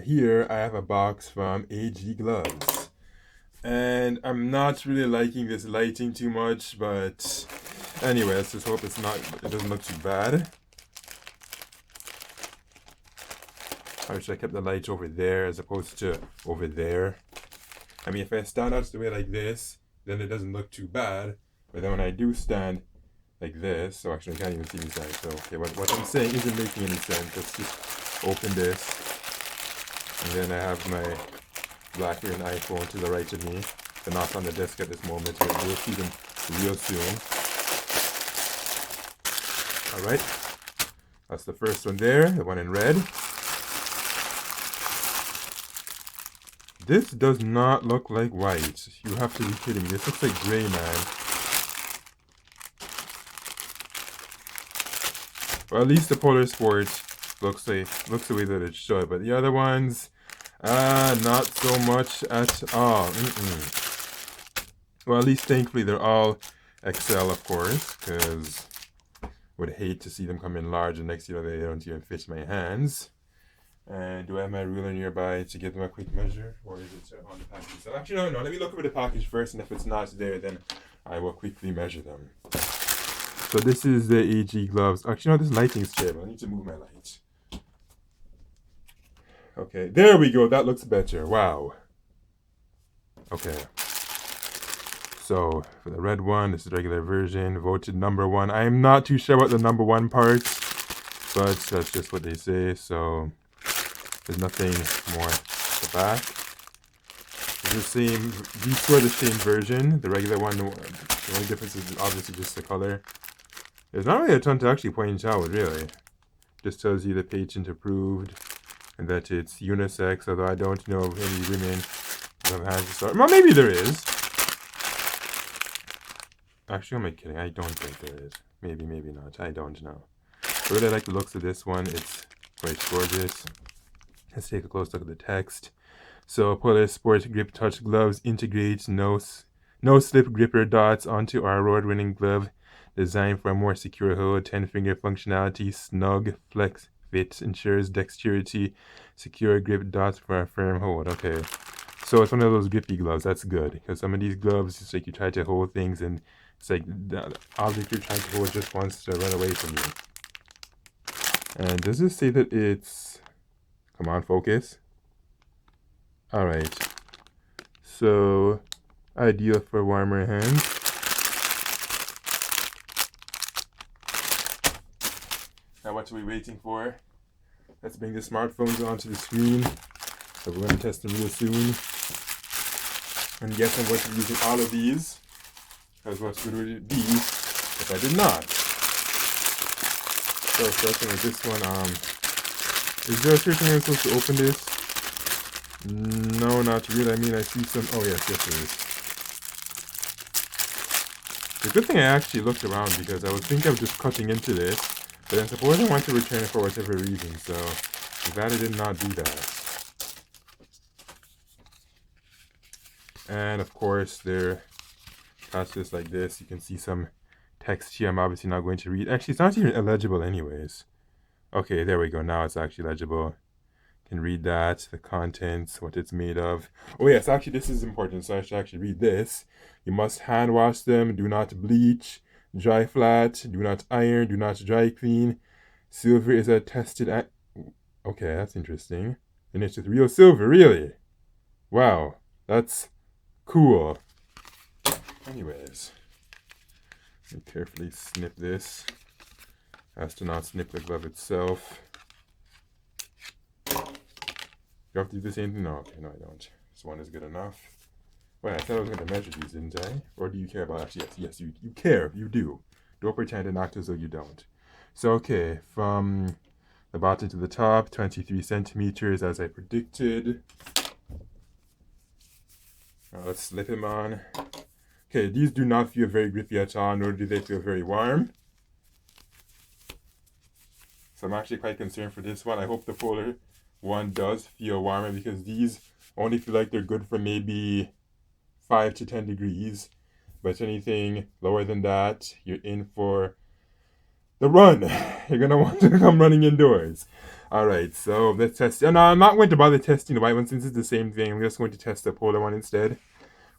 here I have a box from Agloves. And I'm not really liking this lighting too much, but anyway, let's just hope it doesn't look too bad. I wish I kept the light over there as opposed to over there. I mean, if I stand out the way like this, then it doesn't look too bad. But then when I do stand like this, so actually I can't even see inside. So okay, what I'm saying isn't making any sense. Let's just open this. And then I have my BlackBerry and iPhone to the right of me. They're not on the desk at this moment, but we'll see them real soon. Alright. That's the first one there, the one in red. This does not look like white. You have to be kidding me. This looks like gray, man. Well, at least the Polar Sport looks the way that it should. But the other ones, not so much at all. Well, at least thankfully they're all XL, of course, because I would hate to see them come in large and next year they don't even fit my hands. And do I have my ruler nearby to give them a quick measure? Or is it on the package? So actually, no. Let me look over the package first, and if it's not there, then I will quickly measure them. So this is the Agloves. Actually, no, this lighting's terrible. I need to move my light. Okay, there we go. That looks better. Wow. Okay. So for the red one, this is the regular version. Voted number 1. I am not too sure about the number 1 part, but that's just what they say. So there's nothing more at the back. It's the same. These two are the same version. The regular one, the only difference is obviously just the color. There's not really a ton to actually point out, really. Just tells you the patent approved and that it's unisex, although I don't know of any women who have hands to start. Well, maybe there is. Actually, am I kidding? I don't think there is. Maybe not. I don't know. I really like the looks of this one. It's quite gorgeous. Let's take a close look at the text. So, Polar Sport Grip Touch Gloves integrates no slip gripper dots onto our award-winning glove, designed for a more secure hold. 10-finger functionality, snug flex fit, ensures dexterity, secure grip dots for a firm hold. Okay, so it's one of those grippy gloves. That's good, because some of these gloves, it's like you try to hold things and it's like the object you're trying to hold just wants to run away from you. And does this say that it's... Come on, focus. Alright. So, ideal for warmer hands. Now what are we waiting for? Let's bring the smartphones onto the screen. So we're going to test them real soon. And yes, I'm going to be using all of these. Because what good would it be if I did not? So starting with this one, is there a certain way I'm supposed to open this? No, not really. I mean, I see some... Oh, yes, there is. The good thing I actually looked around because I was thinking of just cutting into this. But then suppose I want to return it for whatever reason. So, I'm glad I did not do that. And, of course, they're attached this like this. You can see some text here I'm obviously not going to read. Actually, it's not even illegible anyways. Okay, there we go. Now it's actually legible. You can read that, the contents, what it's made of. Oh yes, actually this is important, so I should actually read this. You must hand wash them, do not bleach, dry flat, do not iron, do not dry clean. Silver is attested at... Okay, that's interesting. And it's just real silver, really? Wow, that's cool. Anyways, let me carefully snip this. Has to not snip the glove itself. You have to do the same thing? No, okay, no I don't. This one is good enough. Well, I thought I was going to measure these, didn't I? Or do you care about... Actually, yes, you care. You do. Don't pretend and act as though you don't. So, okay, from the bottom to the top, 23 centimeters as I predicted. Now let's slip them on. Okay, these do not feel very grippy at all, nor do they feel very warm. So I'm actually quite concerned for this one. I hope the Polar one does feel warmer because these only feel like they're good for maybe 5 to 10 degrees. But anything lower than that, you're in for the run. You're going to want to come running indoors. Alright, so let's test. No, I'm not going to bother testing the white one since it's the same thing. I'm just going to test the polar one instead.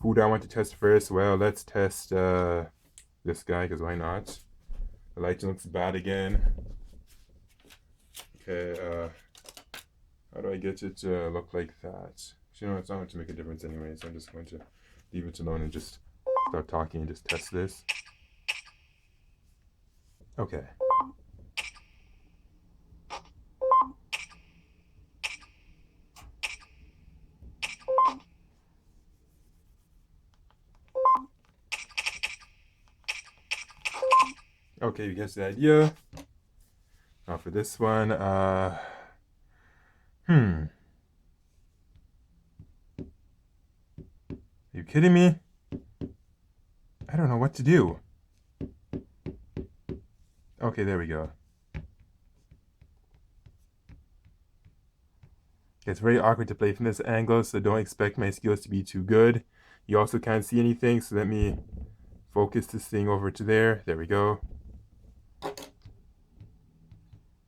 Who do I want to test first? Well, let's test this guy, because why not? The lighting looks bad again. Okay, how do I get it to look like that? You know, it's not going to make a difference anyway, so I'm just going to leave it alone and just start talking and just test this. Okay. Okay, you get the idea. Now for this one, Are you kidding me? I don't know what to do. Okay, there we go. It's very awkward to play from this angle, so don't expect my skills to be too good. You also can't see anything, so let me focus this thing over to there. There we go.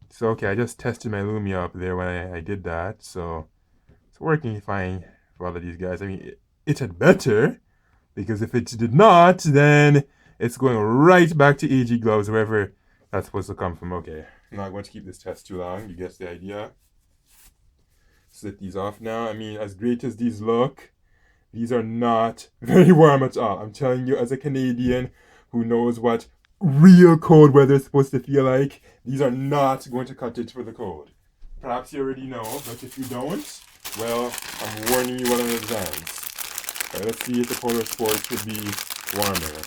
So, okay, I just tested my Lumia up there when I did that, so it's working fine for all of these guys. I mean, it had better, because if it did not, then it's going right back to Agloves, wherever that's supposed to come from. Okay, I'm not going to keep this test too long. You get the idea. Set these off now. I mean, as great as these look, these are not very warm at all. I'm telling you, as a Canadian who knows what real cold weather is supposed to feel like, these are not going to cut it for the cold. Perhaps you already know, but if you don't, well, I'm warning you well in advance. Right, let's see if the Polar Sport could be warmer.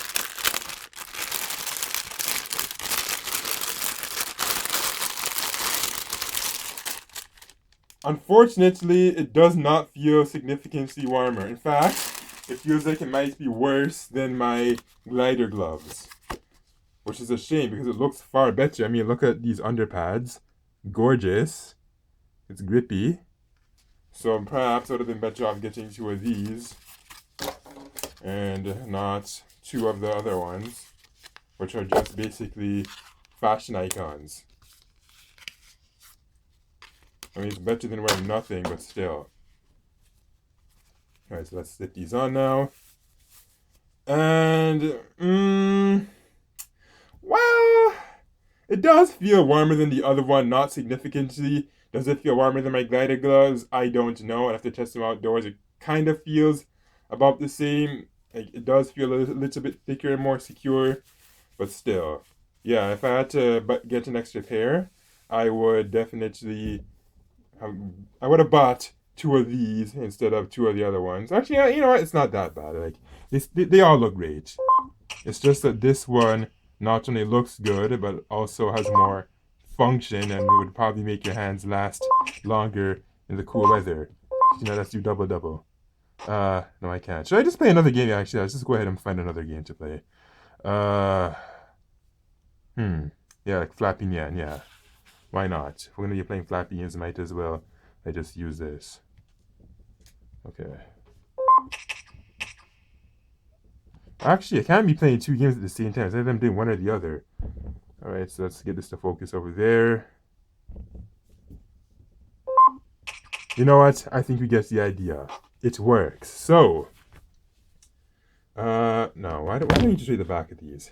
Unfortunately, it does not feel significantly warmer. In fact, it feels like it might be worse than my glider gloves, which is a shame because it looks far better. I mean, look at these underpads. Gorgeous. It's grippy. So perhaps I would have been better off getting 2 of these and not 2 of the other ones, which are just basically fashion icons. I mean, it's better than wearing nothing, but still. Alright, so let's stick these on now. And, well, it does feel warmer than the other one, not significantly. Does it feel warmer than my glider gloves? I don't know. I have to test them outdoors. It kind of feels about the same. It does feel a little bit thicker and more secure, but still. Yeah, if I had to get an extra pair, I would definitely... I would have bought 2 of these instead of 2 of the other ones. Actually, you know what? It's not that bad. Like they all look great. It's just that this one not only looks good, but also has more function and would probably make your hands last longer in the cool weather. You know, let's do double. No, I can't. Should I just play another game? Actually, let's just go ahead and find another game to play. Yeah, like Flappy Nyan, yeah. Why not? If we're going to be playing Flappy Nyans, might as well I just use this. Okay. Actually, I can't be playing 2 games at the same time. Instead of them doing one or the other. Alright, so let's get this to focus over there. You know what? I think we get the idea. It works. So, no, why do I need to show you the back of these?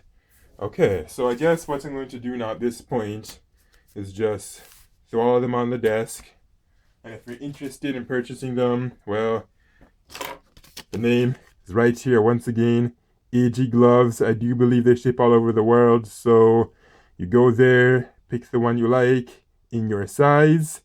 Okay, so I guess what I'm going to do now at this point is just throw all of them on the desk. And if you're interested in purchasing them, well, the name is right here once again. Agloves. I do believe they ship all over the world, so you go there, pick the one you like in your size,